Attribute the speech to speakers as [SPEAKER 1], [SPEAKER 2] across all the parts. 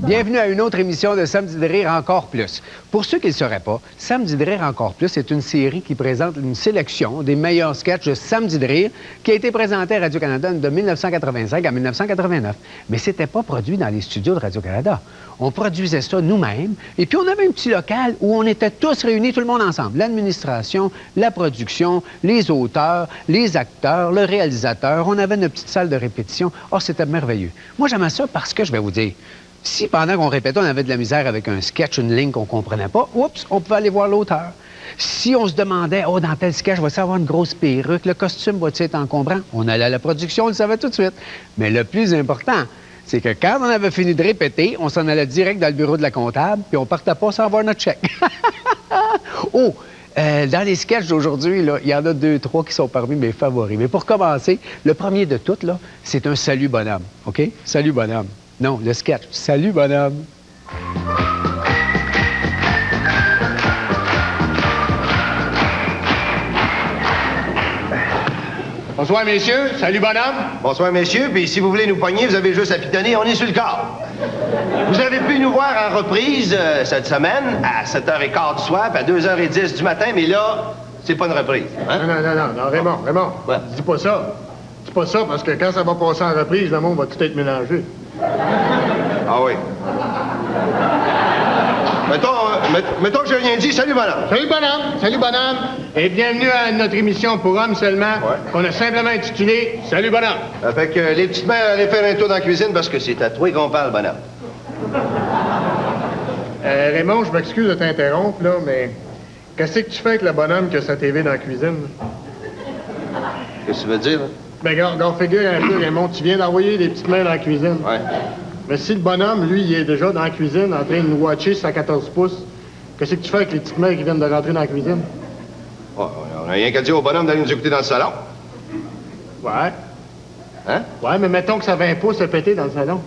[SPEAKER 1] Bienvenue à une autre émission de Samedi de rire encore plus. Pour ceux qui ne le sauraient pas, Samedi de rire encore plus est une série qui présente une sélection des meilleurs sketchs de Samedi de rire qui a été présentée à Radio-Canada de 1985 à 1989. Mais c'était pas produit dans les studios de Radio-Canada. On produisait ça nous-mêmes et puis on avait un petit local où on était tous réunis, tout le monde ensemble. L'administration, la production, les auteurs, les acteurs, le réalisateur. On avait une petite salle de répétition. Oh, c'était merveilleux. Moi, j'aimais ça parce que, je vais vous dire, si pendant qu'on répétait, on avait de la misère avec un sketch, une ligne qu'on comprenait pas, oups, on pouvait aller voir l'auteur. Si on se demandait, oh, dans tel sketch, va-t-il avoir une grosse perruque, le costume va-t-il être encombrant? On allait à la production, on le savait tout de suite. Mais le plus important, c'est que quand on avait fini de répéter, on s'en allait direct dans le bureau de la comptable, puis on partait pas sans voir notre chèque. Oh! Dans les sketchs d'aujourd'hui, il y en a 2, 3 qui sont parmi mes favoris. Mais pour commencer, le premier de toutes, là, c'est un salut bonhomme, OK? Salut bonhomme. Non, le sketch. Salut bonhomme.
[SPEAKER 2] Bonsoir, messieurs. Salut, bonhomme.
[SPEAKER 3] Bonsoir, messieurs. Puis si vous voulez nous pogner, vous avez juste à pitonner, on est sur le corps. Vous avez pu nous voir en reprise cette semaine à 7h15 du soir, puis à 2h10 du matin, mais là, c'est pas une reprise. Hein?
[SPEAKER 2] Non, Raymond.
[SPEAKER 3] Ouais.
[SPEAKER 2] Dis pas ça. Dis pas ça, parce que quand ça va passer en reprise, le monde va tout être mélangé.
[SPEAKER 3] Ah oui. Mettons que j'ai rien dit. Salut, bonhomme.
[SPEAKER 2] Salut, bonhomme. Et bienvenue à notre émission pour hommes seulement, qu'on a simplement intitulée « Salut, bonhomme ».
[SPEAKER 3] Fait que les petites mères allaient faire un tour dans la cuisine parce que c'est à toi qu'on parle, bonhomme.
[SPEAKER 2] Raymond, je m'excuse de t'interrompre, là, mais qu'est-ce que tu fais avec le bonhomme qui a sa TV dans la cuisine?
[SPEAKER 3] Qu'est-ce que tu veux dire, là?
[SPEAKER 2] Ben, regarde, figure un peu, Raymond, tu viens d'envoyer des petites mains dans la cuisine.
[SPEAKER 3] Ouais.
[SPEAKER 2] Mais si le bonhomme, lui, il est déjà dans la cuisine en train de nous watcher sa 14 pouces, qu'est-ce que tu fais avec les petites mains qui viennent de rentrer dans la cuisine?
[SPEAKER 3] Oh, on a rien qu'à dire au bonhomme d'aller nous écouter dans le salon.
[SPEAKER 2] Ouais.
[SPEAKER 3] Hein?
[SPEAKER 2] Ouais, mais mettons que ça 20 pouces a pété dans le salon.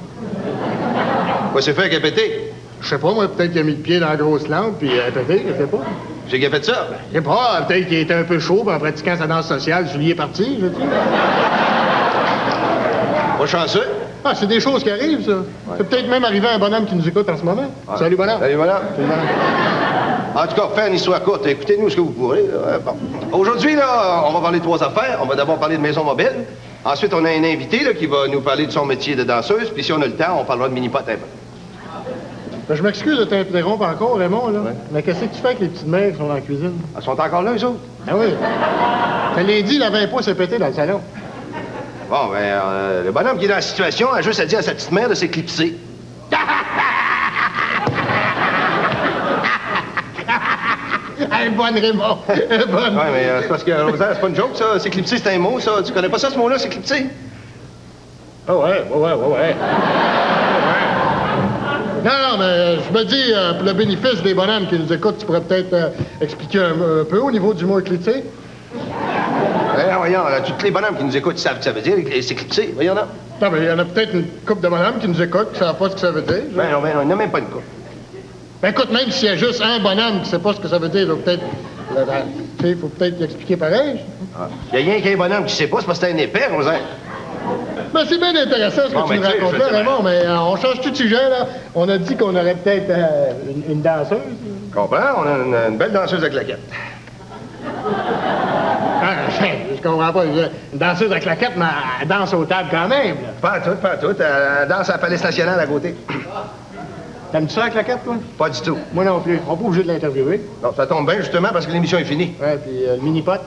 [SPEAKER 3] Quoi, c'est fait avec a pété?
[SPEAKER 2] Je sais pas, moi, peut-être qu'il a mis le pied dans la grosse lampe, puis a pété, je sais pas.
[SPEAKER 3] C'est qui a fait ça?
[SPEAKER 2] Je sais pas, peut-être qu'il était un peu chaud, puis en pratiquant sa danse sociale, Julie est parti, je dis.
[SPEAKER 3] Pas chanceux.
[SPEAKER 2] Ah, c'est des choses qui arrivent, ça. Ouais. C'est peut-être même arrivé à un bonhomme qui nous écoute en ce moment. Ouais. Salut, bonhomme.
[SPEAKER 3] Salut, bonhomme. En tout cas, faire une histoire courte, écoutez-nous ce que vous pourrez. Bon. Aujourd'hui, là, on va parler de 3 affaires. On va d'abord parler de maison mobile. Ensuite, on a un invité là, qui va nous parler de son métier de danseuse. Puis si on a le temps, on parlera de mini-pot un peu.
[SPEAKER 2] Ben, je m'excuse de t'interrompre encore, Raymond, là. Ouais. Mais qu'est-ce que tu fais avec les petites mères qui sont dans la cuisine?
[SPEAKER 3] Elles sont encore là, eux autres?
[SPEAKER 2] Ah oui. Je te l'ai dit, il avait un pouce pété dans le salon.
[SPEAKER 3] Bon, ben, le bonhomme qui est dans la situation a juste à dire à sa petite mère de s'éclipser.
[SPEAKER 2] Hey, bonne, Raymond. Bonne.
[SPEAKER 3] Ouais, mais c'est parce que, Rosaire, c'est pas une joke, ça. S'éclipser, c'est un mot, ça. Tu connais pas ça, ce mot-là, s'éclipser?
[SPEAKER 2] Ah ouais. Non, mais je me dis, pour le bénéfice des bonhommes qui nous écoutent, tu pourrais peut-être expliquer un peu au niveau du mot éclipser?
[SPEAKER 3] Voyons, là, tous les bonhommes qui nous écoutent savent ce que ça veut dire, s'éclipser. Voyons, là.
[SPEAKER 2] Non, mais il y en a peut-être une couple de bonhommes qui nous écoutent qui ne savent pas ce que ça veut dire.
[SPEAKER 3] Ben non, il n'y en a même pas une couple.
[SPEAKER 2] Ben écoute, même s'il y a juste un bonhomme qui ne sait pas ce que ça veut dire, il faut peut-être l'expliquer pareil.
[SPEAKER 3] Il n'y a rien qu'un bonhomme qui ne sait pas, c'est parce que c'est un épais, Rosaire.
[SPEAKER 2] Ben, c'est bien intéressant ce que tu nous racontes là, Raymond, mais on change tout de sujet, là. On a dit qu'on aurait peut-être une danseuse.
[SPEAKER 3] Comprends? On a une belle danseuse à claquettes.
[SPEAKER 2] Je comprends pas. Une danseuse à claquettes, mais elle danse aux tables quand même, là.
[SPEAKER 3] Pas à tout. Elle danse à la Palais National à côté.
[SPEAKER 2] T'aimes-tu ça, la claquette, toi?
[SPEAKER 3] Pas du tout.
[SPEAKER 2] Moi non plus. On n'est pas obligé de l'interviewer.
[SPEAKER 3] Non, ça tombe bien, justement, parce que l'émission est finie.
[SPEAKER 2] Ouais, puis le mini-pot.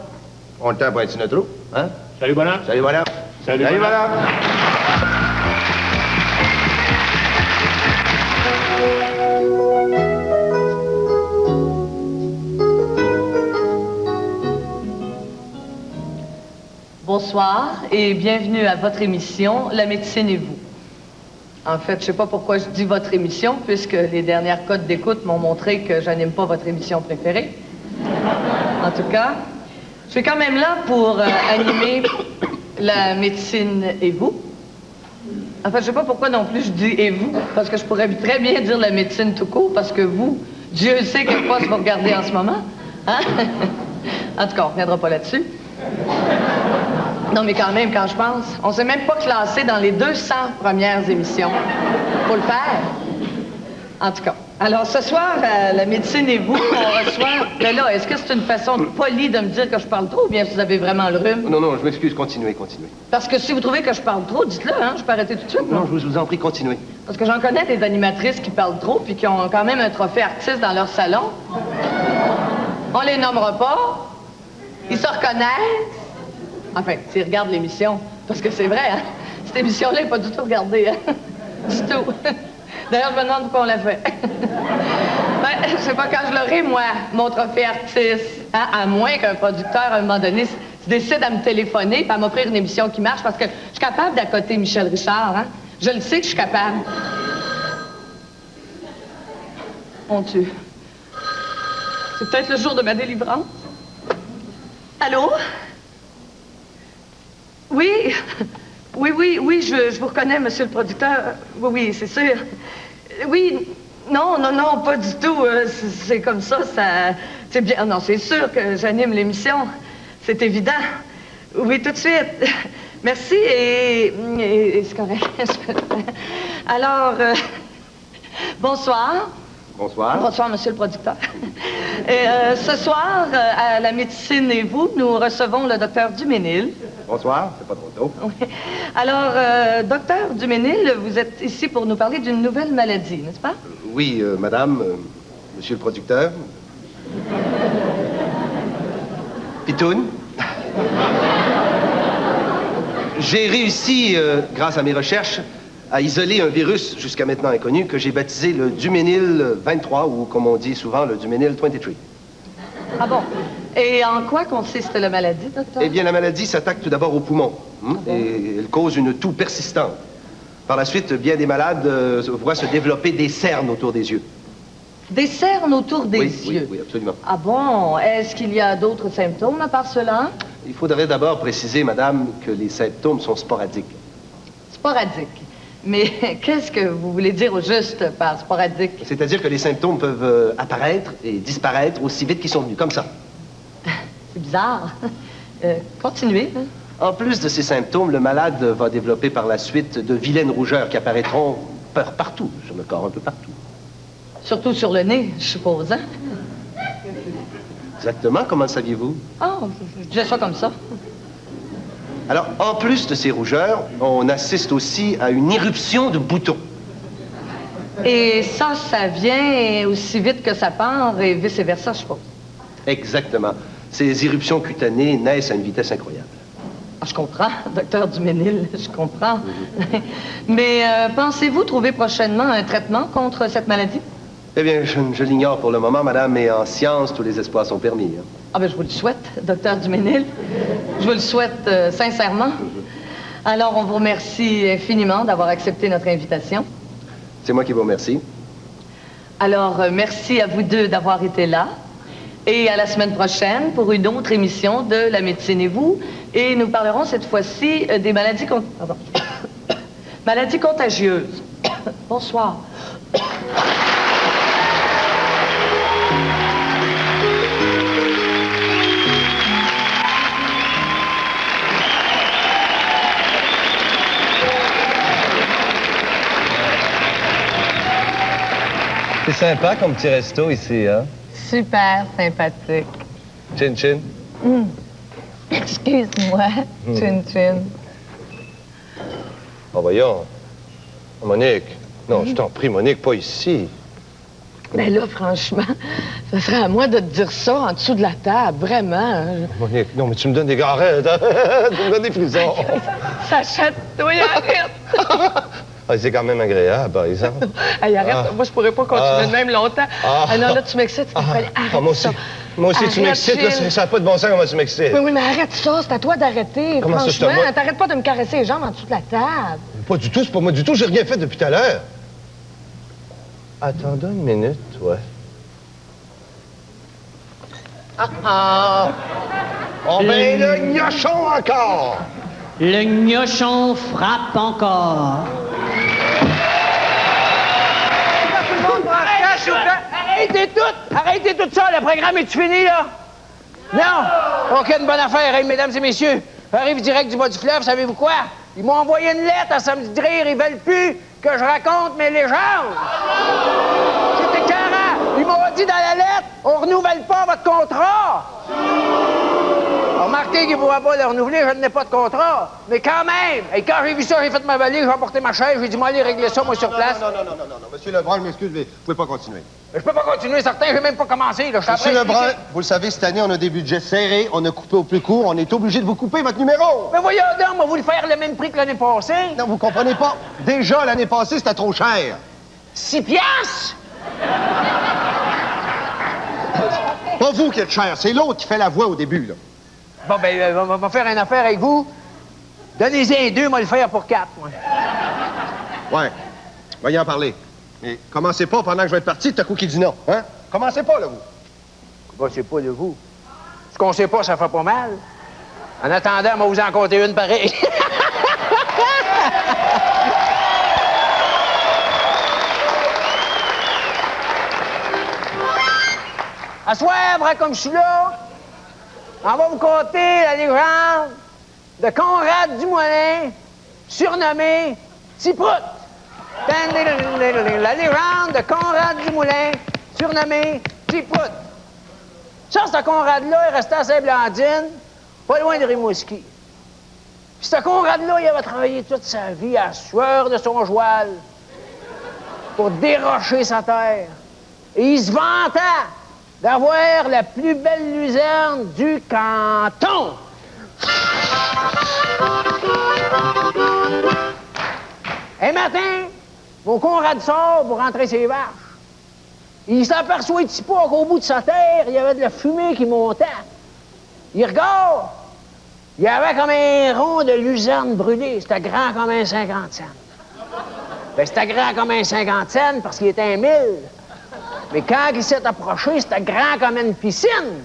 [SPEAKER 3] On a le temps pour être notre trou, hein?
[SPEAKER 2] Salut, bonhomme.
[SPEAKER 3] Salut, bonhomme.
[SPEAKER 2] Salut, bonhomme.
[SPEAKER 4] Bonsoir et bienvenue à votre émission « La médecine et vous ». En fait, je ne sais pas pourquoi je dis votre émission, puisque les dernières cotes d'écoute m'ont montré que je n'aime pas votre émission préférée. En tout cas, je suis quand même là pour animer la médecine et vous. En fait, je ne sais pas pourquoi non plus je dis « et vous », parce que je pourrais très bien dire la médecine tout court, parce que vous, Dieu sait quel poste vous regardez en ce moment. Hein? En tout cas, on ne reviendra pas là-dessus. Non, mais quand même, quand je pense, on s'est même pas classé dans les 200 premières émissions. Faut le faire. En tout cas. Alors, ce soir, à La médecine et vous, on reçoit... Mais là, est-ce que c'est une façon polie de me dire que je parle trop ou bien vous avez vraiment le rhume?
[SPEAKER 3] Non, je m'excuse, continuez.
[SPEAKER 4] Parce que si vous trouvez que je parle trop, dites-le, hein, je peux arrêter tout de suite.
[SPEAKER 3] Non, je vous en prie, continuez.
[SPEAKER 4] Parce que j'en connais des animatrices qui parlent trop puis qui ont quand même un trophée artiste dans leur salon. On les nommera pas. Ils se reconnaissent. Enfin, s'ils regardent l'émission. Parce que c'est vrai, hein? Cette émission-là n'est pas du tout regardée, hein? Du tout. D'ailleurs, je me demande pourquoi on l'a fait. Ben, je sais pas quand je l'aurai, moi, mon trophée artiste. Hein? À moins qu'un producteur, à un moment donné, se décide à me téléphoner et à m'offrir une émission qui marche parce que je suis capable d'accoter Michel Richard, hein? Je le sais que je suis capable. Mon Dieu. C'est peut-être le jour de ma délivrance. Allô? Oui? Oui, je vous reconnais, monsieur le producteur. Oui, c'est sûr. Oui, non, pas du tout. C'est comme ça, c'est bien. Non, c'est sûr que j'anime l'émission. C'est évident. Oui, tout de suite. Merci et c'est correct. Alors, bonsoir.
[SPEAKER 3] Bonsoir.
[SPEAKER 4] Bonsoir, monsieur le producteur. Ce soir, à La médecine et vous, nous recevons le docteur Duménil.
[SPEAKER 3] Bonsoir, c'est pas trop tôt.
[SPEAKER 4] Oui. Alors, docteur Duménil, vous êtes ici pour nous parler d'une nouvelle maladie, n'est-ce pas?
[SPEAKER 3] Oui, madame, monsieur le producteur. Pitoun. J'ai réussi, grâce à mes recherches, à isoler un virus jusqu'à maintenant inconnu que j'ai baptisé le Duménil 23, ou comme on dit souvent, le Duménil 23.
[SPEAKER 4] Ah bon? Et en quoi consiste la maladie, docteur?
[SPEAKER 3] Eh bien, la maladie s'attaque tout d'abord aux poumons, et elle cause une toux persistante. Par la suite, bien des malades voient se développer des cernes autour des yeux.
[SPEAKER 4] Des cernes autour des yeux?
[SPEAKER 3] Oui, absolument.
[SPEAKER 4] Ah bon? Est-ce qu'il y a d'autres symptômes à part cela?
[SPEAKER 3] Il faudrait d'abord préciser, madame, que les symptômes sont sporadiques.
[SPEAKER 4] Sporadiques? Mais qu'est-ce que vous voulez dire au juste par sporadique?
[SPEAKER 3] C'est-à-dire que les symptômes peuvent apparaître et disparaître aussi vite qu'ils sont venus, comme ça.
[SPEAKER 4] C'est bizarre. Continuez. Hein?
[SPEAKER 3] En plus de ces symptômes, le malade va développer par la suite de vilaines rougeurs qui apparaîtront partout, sur le corps, un peu partout.
[SPEAKER 4] Surtout sur le nez, je suppose, hein?
[SPEAKER 3] Exactement, comment le saviez-vous?
[SPEAKER 4] Oh, je disais ça comme ça.
[SPEAKER 3] Alors, en plus de ces rougeurs, on assiste aussi à une éruption de boutons.
[SPEAKER 4] Et ça vient aussi vite que ça part et vice-versa, je suppose.
[SPEAKER 3] Exactement. Ces éruptions cutanées naissent à une vitesse incroyable.
[SPEAKER 4] Ah, je comprends, docteur Duménil, je comprends. Mais pensez-vous trouver prochainement un traitement contre cette maladie?
[SPEAKER 3] Eh bien, je l'ignore pour le moment, madame, mais en science, tous les espoirs sont permis. Hein.
[SPEAKER 4] Ah ben, je vous le souhaite, docteur Duménil. Je vous le souhaite sincèrement. Alors, on vous remercie infiniment d'avoir accepté notre invitation.
[SPEAKER 3] C'est moi qui vous remercie.
[SPEAKER 4] Alors, merci à vous deux d'avoir été là. Et à la semaine prochaine pour une autre émission de La médecine et vous. Et nous parlerons cette fois-ci des maladies maladies contagieuses. Bonsoir.
[SPEAKER 3] C'est sympa comme petit resto ici, hein?
[SPEAKER 5] Super sympathique.
[SPEAKER 3] Chin chin.
[SPEAKER 5] Excuse-moi, chin chin.
[SPEAKER 3] Oh, voyons. Monique. Non, je t'en prie, Monique, pas ici.
[SPEAKER 5] Ben là, franchement, ça serait à moi de te dire ça en dessous de la table, vraiment.
[SPEAKER 3] Monique, non, mais tu me donnes des garettes, hein? Tu me donnes des frisons.
[SPEAKER 5] Ça chatouille, arrête!
[SPEAKER 3] Ah, c'est quand même agréable, par exemple.
[SPEAKER 5] Hey, arrête, moi, je pourrais pas continuer de même longtemps. Ah non, là, tu m'excites, arrête
[SPEAKER 3] moi aussi.
[SPEAKER 5] ça.
[SPEAKER 3] Moi aussi, tu
[SPEAKER 5] Arrête,
[SPEAKER 3] m'excites, là, ça n'a pas de bon sens comment tu m'excites.
[SPEAKER 5] Oui, mais arrête ça, c'est à toi d'arrêter.
[SPEAKER 3] Comment ça, c'est à
[SPEAKER 5] franchement,
[SPEAKER 3] moi?
[SPEAKER 5] t'arrêtes pas de me caresser les jambes en dessous de la table.
[SPEAKER 3] Pas du tout, c'est pas moi du tout, j'ai rien fait depuis tout à l'heure. Attends une minute, ouais. Oh, ben, le gnochon encore!
[SPEAKER 6] Le gnochon frappe encore.
[SPEAKER 1] Arrêtez tout ça, le programme est fini, là? Non! Aucune bonne affaire, hein, mesdames et messieurs. J'arrive direct du bas du fleuve, savez-vous quoi? Ils m'ont envoyé une lettre à Samedi de rire, ils veulent plus que je raconte mes légendes! dit dans la lettre, on renouvelle pas votre contrat. Remarquez qu'il ne pourra pas le renouveler, je n'ai pas de contrat. Mais quand même, et quand j'ai vu ça, j'ai fait ma valise, j'ai emporté ma chaise, j'ai dit, moi, aller régler ça, moi, sur place.
[SPEAKER 3] Non, Monsieur Lebrun, je m'excuse, mais vous pouvez pas continuer.
[SPEAKER 1] Mais je peux pas continuer, certain, j'ai même pas commencé, là.
[SPEAKER 3] Monsieur Lebrun, vous le savez, cette année, on a des budgets serrés, on a coupé au plus court, on est obligé de vous couper votre numéro.
[SPEAKER 1] Mais voyons donc, on va vous le faire le même prix que l'année passée.
[SPEAKER 3] Non, vous comprenez pas. Déjà, l'année passée, c'était trop cher.
[SPEAKER 1] 6 piastres?
[SPEAKER 3] Pas vous qui êtes cher, c'est l'autre qui fait la voix au début, là.
[SPEAKER 1] Bon, ben, on va faire une affaire avec vous. Donnez-y 2, moi le faire pour 4, moi.
[SPEAKER 3] Ouais. Voyons en parler. Mais commencez pas pendant que je vais être parti, tout à coup qui dit non, hein? Commencez pas, là, vous.
[SPEAKER 1] Bah, c'est pas de vous. Ce qu'on sait pas, ça fait pas mal. En attendant, on va vous en compter une pareille. À soir, vrai comme je suis là, on va vous conter la légende de Conrad Dumoulin, surnommé Tiprout. La légende de Conrad Dumoulin, surnommé Tiprout. Ça, ce Conrad-là, il restait à Saint-Blandine, pas loin de Rimouski. Puis ce Conrad-là, il avait travaillé toute sa vie à la sueur de son joual pour dérocher sa terre. Et il se vantait d'avoir la plus belle luzerne du canton. Un matin, mon Conrad sort pour rentrer ses vaches. Il s'aperçoit pas qu'au bout de sa terre, il y avait de la fumée qui montait. Il regarde, il y avait comme un rond de luzerne brûlée. C'était grand comme un 50 cents. Ben, c'était grand comme un 50 cents parce qu'il était un 1000. Mais quand il s'est approché, c'était grand comme une piscine.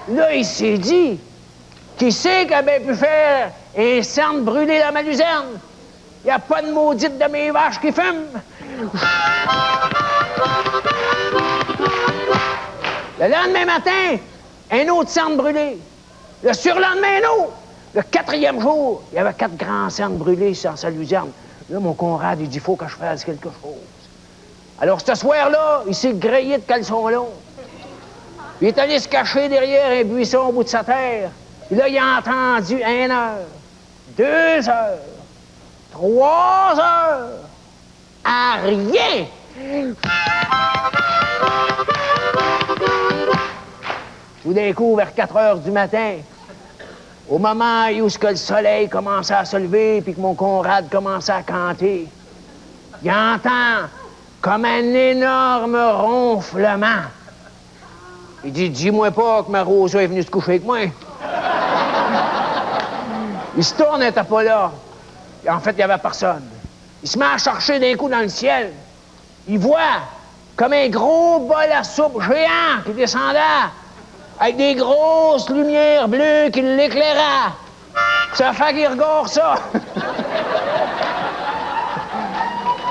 [SPEAKER 1] Là, il s'est dit, qui c'est qui a bien pu faire un cerne brûlé dans ma luzerne? Il n'y a pas de maudite de mes vaches qui fument. Le lendemain matin, un autre cerne brûlé. Le surlendemain, un autre. Le 4e jour, il y avait 4 grands cernes brûlés sur sa luzerne. Là, mon Conrad, il dit, il faut que je fasse quelque chose. Alors, ce soir-là, il s'est grillé de caleçon long. Il est allé se cacher derrière un buisson au bout de sa terre. Puis là, il a entendu 1 heure, 2 heures, 3 heures, à rien. Tout d'un coup, vers 4 heures du matin, au moment où le soleil commençait à se lever puis que mon Conrad commençait à canter, il entend comme un énorme ronflement. Il dit, dis-moi pas que ma Rosa est venue se coucher avec moi. Il se tourne, elle n'était pas là. Et en fait, il n'y avait personne. Il se met à chercher d'un coup dans le ciel. Il voit comme un gros bol à soupe géant qui descendait avec des grosses lumières bleues qui l'éclairaient. Ça fait qu'il regarde ça.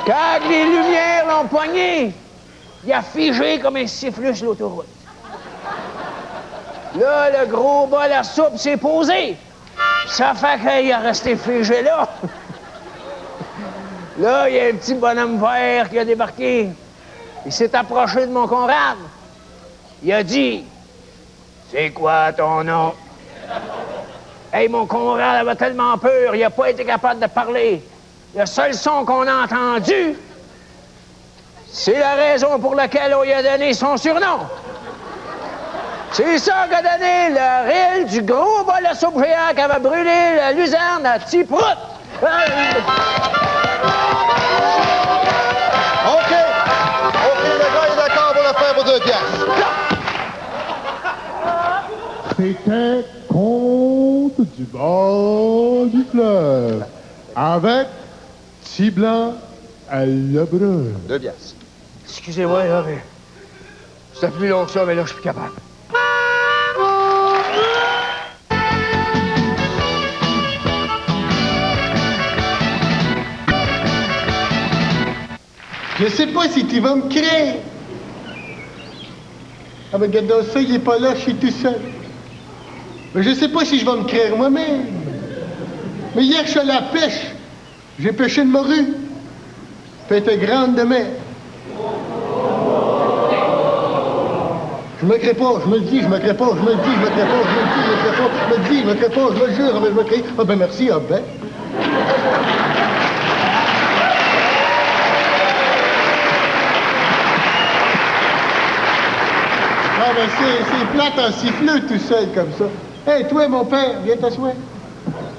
[SPEAKER 1] Quand les lumières l'ont pogné, il a figé comme un sifflet sur l'autoroute. Là, le gros bol à soupe s'est posé. Ça fait qu'il a resté figé là. Là, il y a un petit bonhomme vert qui a débarqué. Il s'est approché de mon Conrad. Il a dit, « C'est quoi ton nom? » Hey, mon Conrad avait tellement peur, il n'a pas été capable de parler. Le seul son qu'on a entendu, c'est la raison pour laquelle on lui a donné son surnom. C'est ça qu'a donné le ril du gros bol à soupe géant qui avait brûlé la luzerne à Tiprout.
[SPEAKER 3] OK, le gars est d'accord pour le faire pour 2 piastres.
[SPEAKER 2] C'était Conte du bord du fleuve, avec Tiblan à Lebrun.
[SPEAKER 3] 2 piastres.
[SPEAKER 1] Excusez-moi, là, mais c'était plus long que ça, mais là, je suis plus capable.
[SPEAKER 2] Je sais pas si tu vas me créer. Ah ben, regarde ça, il est pas là, je suis tout seul. Mais je sais pas si je vais me créer moi-même. Mais hier, je suis allé à la pêche. J'ai pêché une morue. Puis elle était grande de mer. Je me crée pas, je me le dis, je me crée pas, je me le dis, je me crée pas, je me le dis, je me crée pas, je me le dis, je me crée pas, je me le jure, je me crée. Ah ben merci, ah ben. Ah ben c'est plate en siffleux tout seul comme ça. Hé, toi, mon père, viens t'asseoir.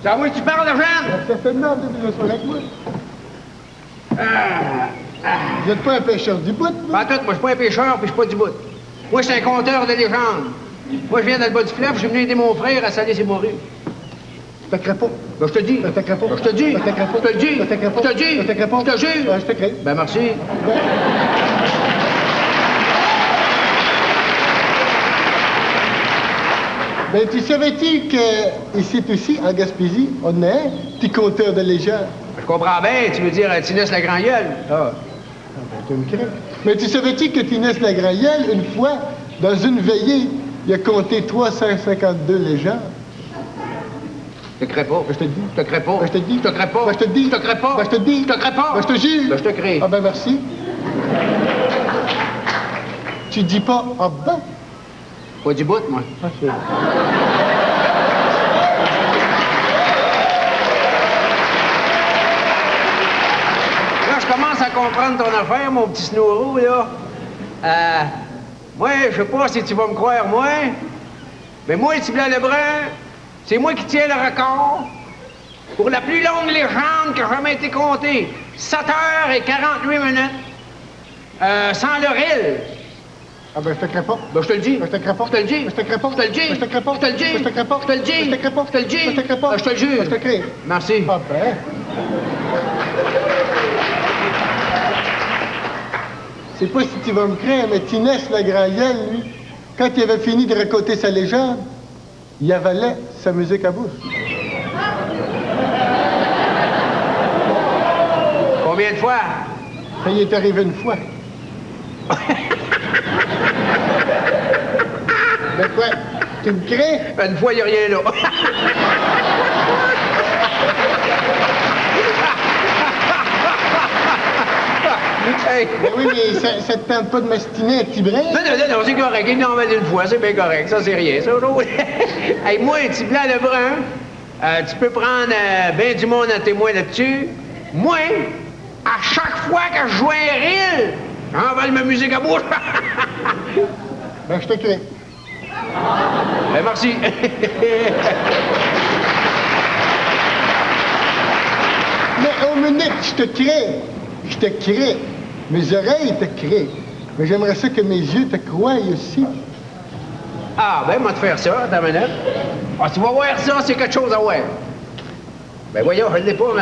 [SPEAKER 1] C'est à moi que tu parles, Jeanne?
[SPEAKER 2] Certainement, viens t'asseoir avec moi. Vous n'êtes pas un pêcheur du bout, vous?
[SPEAKER 1] Pas tout, moi, je suis pas un pêcheur, puis je suis pas du bout. Moi, je suis un conteur de légendes. Moi, je viens dans le bas du fleuve, je suis venu aider mon frère à saler ses morues.
[SPEAKER 2] Je te crée pas.
[SPEAKER 1] Ben, je te dis.
[SPEAKER 2] Je te crée pas.
[SPEAKER 1] Ben, je te dis.
[SPEAKER 2] Je te crée pas.
[SPEAKER 1] Je te le dis.
[SPEAKER 2] Je te crée pas.
[SPEAKER 1] Je te le dis.
[SPEAKER 2] Je te crée pas.
[SPEAKER 1] Je te jure.
[SPEAKER 2] Ben, je te crée.
[SPEAKER 1] Ben, merci.
[SPEAKER 2] Ben, tu savais-tu qu'ici aussi, en Gaspésie, on a un petit conteur de légendes?
[SPEAKER 1] Je comprends bien, tu veux dire Tinès la grand-gueule. Ah.
[SPEAKER 2] Ben, tu me crées. Mais tu savais-tu que Tinès la grand-gueule, une fois, dans une veillée, il a compté 352 légendes?
[SPEAKER 1] Je te crée pas.
[SPEAKER 2] Ben, je te dis.
[SPEAKER 1] Je te crée pas.
[SPEAKER 2] Ben, je te dis.
[SPEAKER 1] Je te crée pas.
[SPEAKER 2] Ben, je te dis.
[SPEAKER 1] Je te crée pas.
[SPEAKER 2] Ben, je te dis.
[SPEAKER 1] Je te crée pas.
[SPEAKER 2] Ben, je te jure.
[SPEAKER 1] Ben, je te crée.
[SPEAKER 2] Ah ben, merci. Tu dis pas, ah ben.
[SPEAKER 1] Pas du bout, moi.
[SPEAKER 2] Ah, c'est...
[SPEAKER 1] Là, je commence à comprendre ton affaire, mon petit snourou, là. Moi, je sais pas si tu vas me croire, moi, mais moi, Tiblan Lebrun, c'est moi qui tiens le record pour la plus longue légende qui a jamais été comptée. 7 heures et 48 minutes, sans le ril.
[SPEAKER 2] Ah ben, je te crée pas.
[SPEAKER 1] Ben, je te le dis.
[SPEAKER 2] Ben, je te crée pas.
[SPEAKER 1] Je te le dis.
[SPEAKER 2] Ben, je te crée pas.
[SPEAKER 1] Je te le dis.
[SPEAKER 2] Ben, je te crée pas.
[SPEAKER 1] Je te le dis.
[SPEAKER 2] Ben, je te crée pas.
[SPEAKER 1] Je te le dis.
[SPEAKER 2] Ben, je te crée pas.
[SPEAKER 1] Je te le dis.
[SPEAKER 2] Ben, je te crée pas.
[SPEAKER 1] Ben, je te le jure.
[SPEAKER 2] Ben, je te crée.
[SPEAKER 1] Merci.
[SPEAKER 2] Ah ben. Je sais pas si tu vas me croire, mais Tinès la grand-gueule, lui, quand il avait fini de raconter sa légende, il avalait sa musique à bouche.
[SPEAKER 1] Combien de fois?
[SPEAKER 2] Ça y est arrivé une fois. Mais quoi? Tu me crées?
[SPEAKER 1] Une fois, il n'y a rien là. Hey.
[SPEAKER 2] Ben oui, mais ça te tente pas de m'astiner un petit brin?
[SPEAKER 1] Non, c'est correct. Il en met une fois, c'est bien correct. Ça, c'est rien. Ça, hey, moi, un petit blanc Lebrun, tu peux prendre ben du monde à témoin là-dessus. Moi, à chaque fois que je joue un reel, j'envole ma musique à bouche.
[SPEAKER 2] Ben, je te crée.
[SPEAKER 1] Ben, merci.
[SPEAKER 2] Mais au minute, je te crée. Je te crée. Mes oreilles te créent. Mais j'aimerais ça que mes yeux te croient aussi.
[SPEAKER 1] Ah, ben, moi, te faire ça, ta minute. Ah, tu vas voir ça, c'est quelque chose à voir. Ben, voyons, je ne l'ai pas,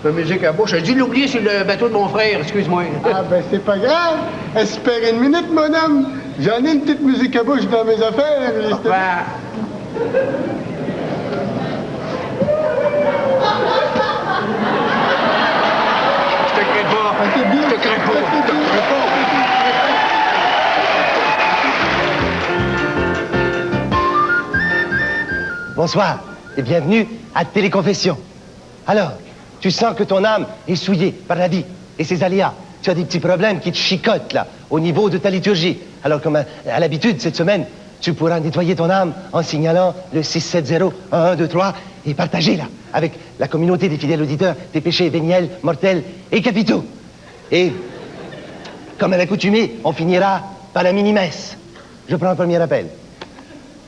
[SPEAKER 1] ma musique à bouche. J'ai dû l'oublier sur le bateau de mon frère, excuse-moi.
[SPEAKER 2] Ah, ben, c'est pas grave. Espère une minute, mon homme. J'en ai une petite musique à bouche dans mes affaires.
[SPEAKER 1] Je te crée pas.
[SPEAKER 2] Ah, c'est bien.
[SPEAKER 1] Je te crée pas.
[SPEAKER 2] Ah, c'est bien.
[SPEAKER 1] Je te crée pas.
[SPEAKER 7] Bonsoir et bienvenue à Téléconfession. Alors, tu sens que ton âme est souillée par la vie et ses aléas. Tu as des petits problèmes qui te chicotent, là, au niveau de ta liturgie. Alors, comme à l'habitude, cette semaine, tu pourras nettoyer ton âme en signalant le 670-1123 et partager, là, avec la communauté des fidèles auditeurs, tes péchés véniels, mortels et capitaux. Et, comme à l'accoutumée, on finira par la mini-messe. Je prends le premier appel.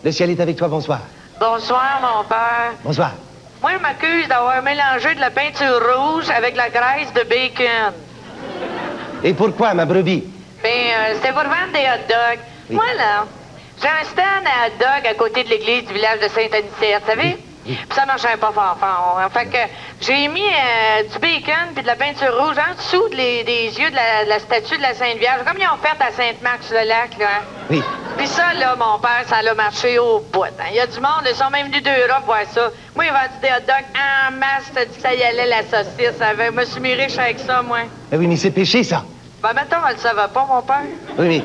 [SPEAKER 7] Le ciel est avec toi, bonsoir.
[SPEAKER 8] Bonsoir, mon père.
[SPEAKER 7] Bonsoir.
[SPEAKER 8] Moi, je m'accuse d'avoir mélangé de la peinture rouge avec la graisse de bacon.
[SPEAKER 7] Et pourquoi, ma brebis?
[SPEAKER 8] C'était pour vendre des hot dogs.
[SPEAKER 7] Oui.
[SPEAKER 8] Moi, là, j'ai un stand à hot dog à côté de l'église du village de Saint-Anicette, vous savez? Puis ça marchait pas fort. Fait que j'ai mis du bacon puis de la peinture rouge en dessous des yeux de la statue de la Sainte Vierge, comme ils ont fait à Sainte-Marc-sur-le-Lac, là.
[SPEAKER 7] Oui.
[SPEAKER 8] Puis ça, là, mon père, ça l'a marché au bout. Il y a du monde, ils sont même venus d'Europe voir ça. Moi, ils vendu des hot dogs en masse, t'as dit que ça y allait, la saucisse. Je me suis mis riche avec ça, moi.
[SPEAKER 7] Eh oui, mais c'est péché, ça.
[SPEAKER 8] Ben, mettons, elle le savait pas, mon père.
[SPEAKER 7] Oui, mais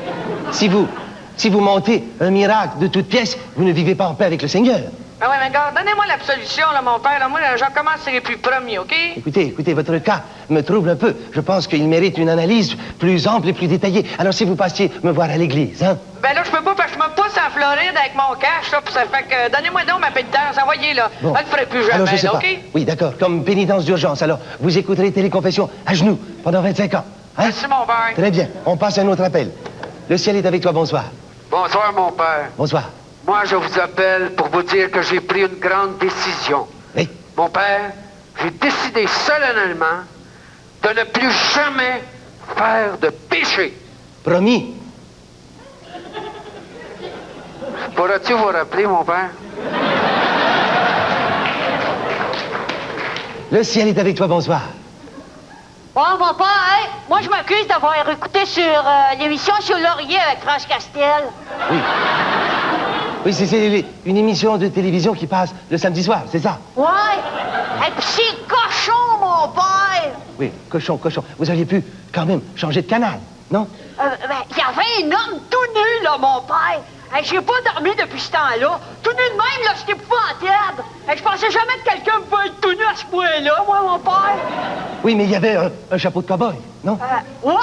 [SPEAKER 7] si vous montez un miracle de toute pièce, vous ne vivez pas en paix avec le Seigneur.
[SPEAKER 8] Ah ouais, mais regarde, donnez-moi l'absolution, là, mon père. Là, moi, là, je recommencerai plus premier, OK?
[SPEAKER 7] Écoutez, votre cas me trouble un peu. Je pense qu'il mérite une analyse plus ample et plus détaillée. Alors, si vous passiez me voir à l'église, hein?
[SPEAKER 8] Ben là, je peux pas Floride avec mon cash, là, puis ça fait que... Donnez-moi donc ma pénitence, envoyez, là.
[SPEAKER 7] Bon.
[SPEAKER 8] Je le ferai plus jamais,
[SPEAKER 7] Alors, je sais
[SPEAKER 8] là,
[SPEAKER 7] pas.
[SPEAKER 8] OK?
[SPEAKER 7] Oui, d'accord, comme pénitence d'urgence. Alors, vous écouterez Téléconfession à genoux pendant 25 ans. Hein?
[SPEAKER 8] Merci, mon père.
[SPEAKER 7] Très bien, on passe à un autre appel. Le ciel est avec toi, bonsoir.
[SPEAKER 9] Bonsoir, mon père.
[SPEAKER 7] Bonsoir.
[SPEAKER 9] Moi, je vous appelle pour vous dire que j'ai pris une grande décision.
[SPEAKER 7] Oui.
[SPEAKER 9] Mon père, j'ai décidé solennellement de ne plus jamais faire de péché.
[SPEAKER 7] Promis.
[SPEAKER 9] Pourras-tu vous rappeler, mon père?
[SPEAKER 7] Le ciel est avec toi, bonsoir.
[SPEAKER 10] Bon, mon père, hein? Moi, je m'accuse d'avoir écouté sur l'émission sur Laurier avec France Castel.
[SPEAKER 7] Oui. Oui, c'est une émission de télévision qui passe le samedi soir, c'est ça?
[SPEAKER 10] Ouais. Et puis c'est cochon, mon père.
[SPEAKER 7] Oui, cochon, cochon. Vous auriez pu quand même changer de canal, non?
[SPEAKER 10] Il y avait un homme tout nu, là, mon père. Hey, j'ai pas dormi depuis ce temps-là. Tout nu de même, là, c'était épouvantable. Hey, je pensais jamais que quelqu'un pouvait être tout nu à ce point-là, moi, mon père.
[SPEAKER 7] Oui, mais il y avait un chapeau de cow-boy, non?
[SPEAKER 10] Ouais,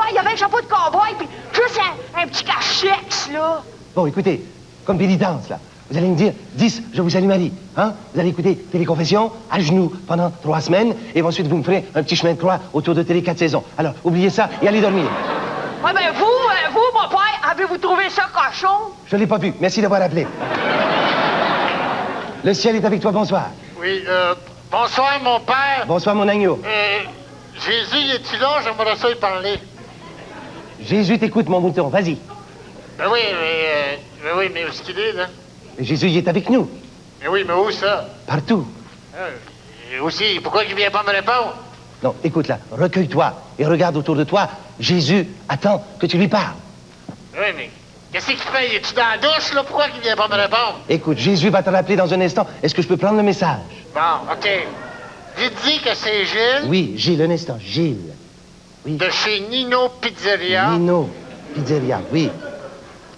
[SPEAKER 10] il y avait un chapeau de cow-boy, puis juste un petit cache-sexe, là.
[SPEAKER 7] Bon, écoutez, comme pénitence, là, vous allez me dire, 10, je vous salue Marie, hein? Vous allez écouter Téléconfession à genoux pendant 3 semaines, et ensuite vous me ferez un petit chemin de croix autour de Télé 4 saisons. Alors, oubliez ça et allez dormir.
[SPEAKER 10] Ouais, ben vous, mon père, avez-vous trouvé ça cochon?
[SPEAKER 7] Je l'ai pas vu, merci d'avoir appelé. Le ciel est avec toi, bonsoir.
[SPEAKER 2] Oui, bonsoir, mon père.
[SPEAKER 7] Bonsoir, mon agneau.
[SPEAKER 2] Jésus, es-tu là? J'aimerais ça y parler.
[SPEAKER 7] Jésus t'écoute, mon mouton, vas-y.
[SPEAKER 2] Ben oui, mais où est-ce qu'il est, là?
[SPEAKER 7] Jésus, il est avec nous,
[SPEAKER 2] Mais oui, mais où ça?
[SPEAKER 7] partout.
[SPEAKER 2] Et aussi, pourquoi il vient pas me répondre?
[SPEAKER 7] Non, écoute là, recueille-toi et regarde autour de toi. Jésus attend que tu lui parles.
[SPEAKER 2] Oui, mais qu'est-ce qu'il fait? Il est-tu dans la douche, là? Pourquoi il vient pas me répondre?
[SPEAKER 7] Écoute, Jésus va te rappeler dans un instant. Est-ce que je peux prendre le message?
[SPEAKER 2] Bon, OK. J'ai dit que c'est Gilles,
[SPEAKER 7] Oui, Gilles, un instant, Gilles.
[SPEAKER 2] de chez Nino Pizzeria,
[SPEAKER 7] Nino, pizzeria, oui.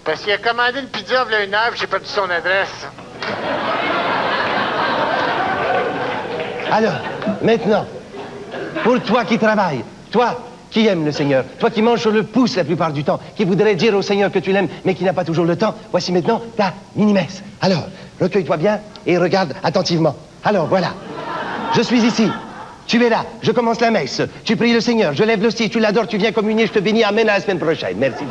[SPEAKER 2] parce qu'il a commandé une pizza il y a 1 heure, puis j'ai perdu son adresse.
[SPEAKER 7] Alors, maintenant, pour toi qui travailles, toi qui aimes le Seigneur, toi qui manges sur le pouce la plupart du temps, qui voudrais dire au Seigneur que tu l'aimes, mais qui n'a pas toujours le temps, voici maintenant ta mini-messe. Alors, recueille-toi bien et regarde attentivement. Alors, voilà. Je suis ici. Tu es là. Je commence la messe. Tu pries le Seigneur. Je lève l'hostie. Tu l'adores. Tu viens communier. Je te bénis. Amen à la semaine prochaine. Merci.